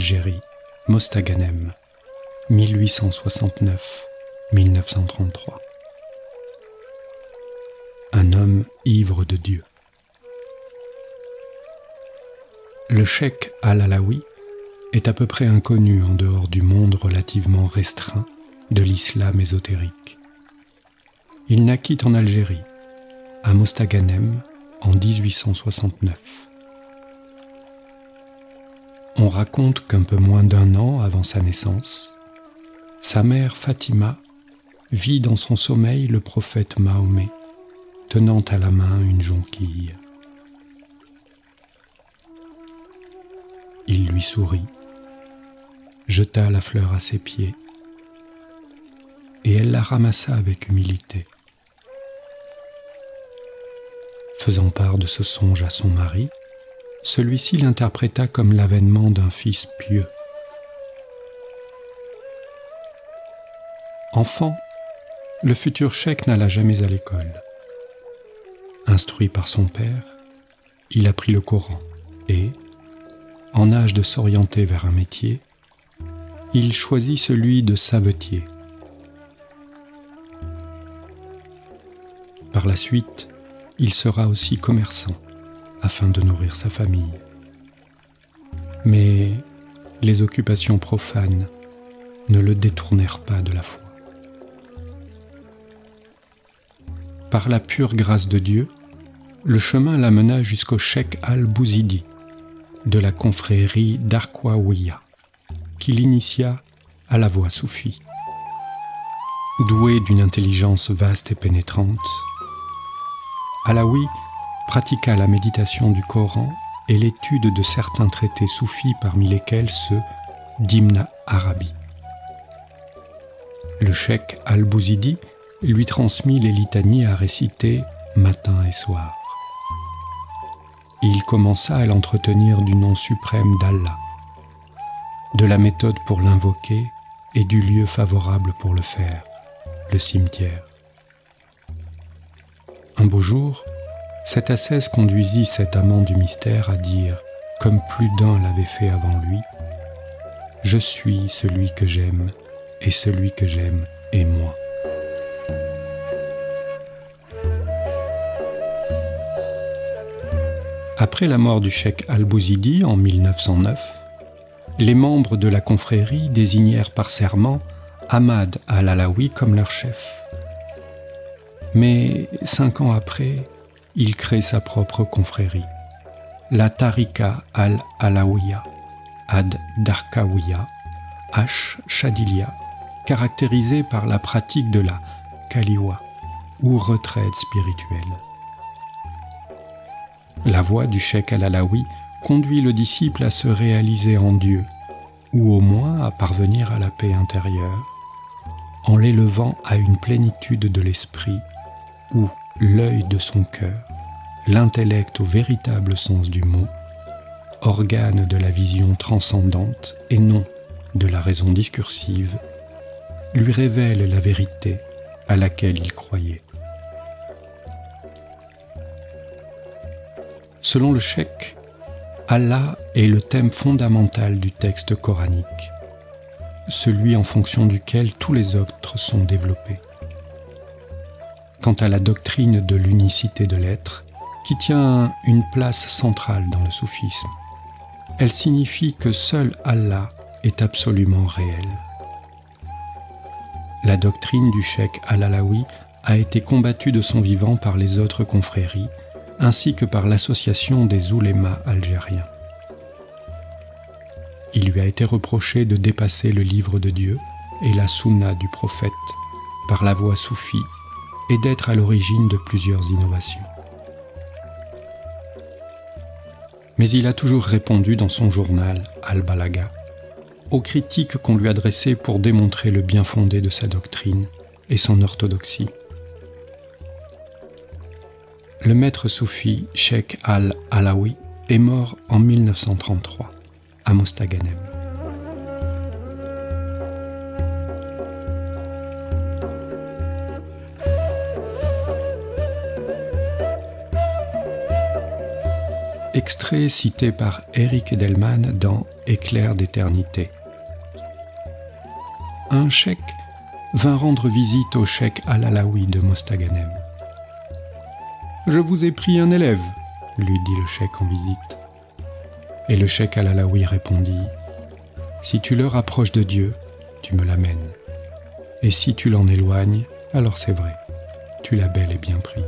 Algérie, Mostaganem, 1869-1933. Un homme ivre de Dieu. Le cheikh Al-Alaoui est à peu près inconnu en dehors du monde relativement restreint de l'islam ésotérique. Il naquit en Algérie, à Mostaganem, en 1869. On raconte qu'un peu moins d'un an avant sa naissance, sa mère Fatima vit dans son sommeil le prophète Mahomet, tenant à la main une jonquille. Il lui sourit, jeta la fleur à ses pieds, et elle la ramassa avec humilité. Faisant part de ce songe à son mari, celui-ci l'interpréta comme l'avènement d'un fils pieux. Enfant, le futur cheikh n'alla jamais à l'école. Instruit par son père, il apprit le Coran et, en âge de s'orienter vers un métier, il choisit celui de savetier. Par la suite, il sera aussi commerçant afin de nourrir sa famille. Mais les occupations profanes ne le détournèrent pas de la foi. Par la pure grâce de Dieu, le chemin l'amena jusqu'au cheikh Al-Bouzidi de la confrérie d'Arqaouiyya, qui l'initia à la voie soufie. Doué d'une intelligence vaste et pénétrante, Alaoui pratiqua la méditation du Coran et l'étude de certains traités soufis, parmi lesquels ceux d'Ibn Arabi. Le cheikh Al-Bouzidi lui transmit les litanies à réciter matin et soir. Il commença à l'entretenir du nom suprême d'Allah, de la méthode pour l'invoquer et du lieu favorable pour le faire, le cimetière. Un beau jour, cet ascète conduisit cet amant du mystère à dire, comme plus d'un l'avait fait avant lui, « Je suis celui que j'aime, et celui que j'aime est moi. » Après la mort du cheikh Al-Bouzidi en 1909, les membres de la confrérie désignèrent par serment Ahmad Al-Alaoui comme leur chef. Mais 5 ans après, il crée sa propre confrérie, la Tariqa Al-Alaouiyya, Ad-Darqaouiyya, H-Chadiliya, caractérisée par la pratique de la Khaliwa, ou retraite spirituelle. La voie du cheikh Al-Alaoui conduit le disciple à se réaliser en Dieu, ou au moins à parvenir à la paix intérieure, en l'élevant à une plénitude de l'esprit, où l'œil de son cœur, l'intellect au véritable sens du mot, organe de la vision transcendante et non de la raison discursive, lui révèle la vérité à laquelle il croyait. Selon le cheikh, Allah est le thème fondamental du texte coranique, celui en fonction duquel tous les autres sont développés. Quant à la doctrine de l'unicité de l'être, qui tient une place centrale dans le soufisme, elle signifie que seul Allah est absolument réel. La doctrine du cheikh Al-Alaoui a été combattue de son vivant par les autres confréries, ainsi que par l'association des oulémas algériens. Il lui a été reproché de dépasser le livre de Dieu et la sunna du prophète par la voie soufie et d'être à l'origine de plusieurs innovations. Mais il a toujours répondu dans son journal Al-Balaga aux critiques qu'on lui adressait pour démontrer le bien fondé de sa doctrine et son orthodoxie. Le maître soufi cheikh Al-Alaoui est mort en 1933 à Mostaganem. extrait cité par Eric Edelman dans Éclair d'éternité. Un cheikh vint rendre visite au cheikh Al-Alaoui de Mostaganem. « Je vous ai pris un élève, » lui dit le cheikh en visite. Et le cheikh Al-Alaoui répondit « Si tu le rapproches de Dieu, tu me l'amènes. Et si tu l'en éloignes, alors c'est vrai, tu l'as bel et bien pris. »